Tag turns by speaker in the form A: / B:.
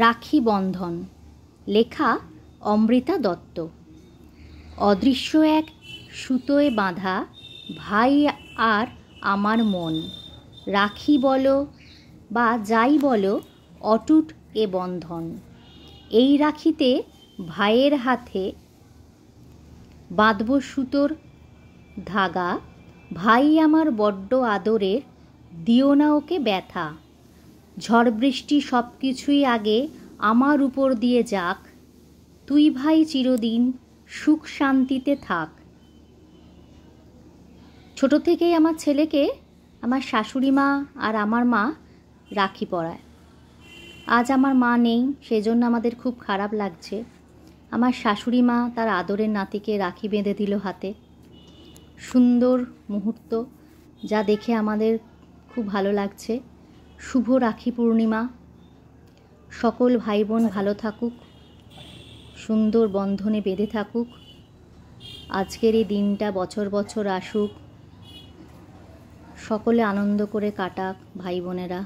A: রাখি বন্ধন, লেখা অমৃতা দত্ত। অদৃশ্য এক সুতোয় বাঁধা ভাই আর আমার মন, রাখি বলো বা যাই বলো, অটুট এ বন্ধন। এই রাখিতে ভাইয়ের হাতে বাঁধব সুতোর ধাগা, ভাই আমার বড্ড আদরের, দিও না ওকে ব্যথা। ঝড় বৃষ্টি সব কিছুই আগে আমার উপর দিয়ে যাক, তুই ভাই চিরদিন সুখ শান্তিতে থাক। ছোট থেকেই আমার ছেলেকে আমার শাশুড়ি মা আর আমার মা রাখি পরায়। আজ আমার মা নেই, সেজন্য আমাদের খুব খারাপ লাগছে। আমার শাশুড়ি মা তার আদরের নাতিকে রাখি বেঁধে দিল হাতে। সুন্দর মুহূর্ত, যা দেখে আমাদের খুব ভালো লাগছে। শুভ রাখি পূর্ণিমা। সকল ভাই বোন ভালো থাকুক, সুন্দর বন্ধনে বেঁধে থাকুক। আজকের এই দিনটা বছর বছর আসুক, সকলে আনন্দ করে কাটাক ভাই বোনেরা।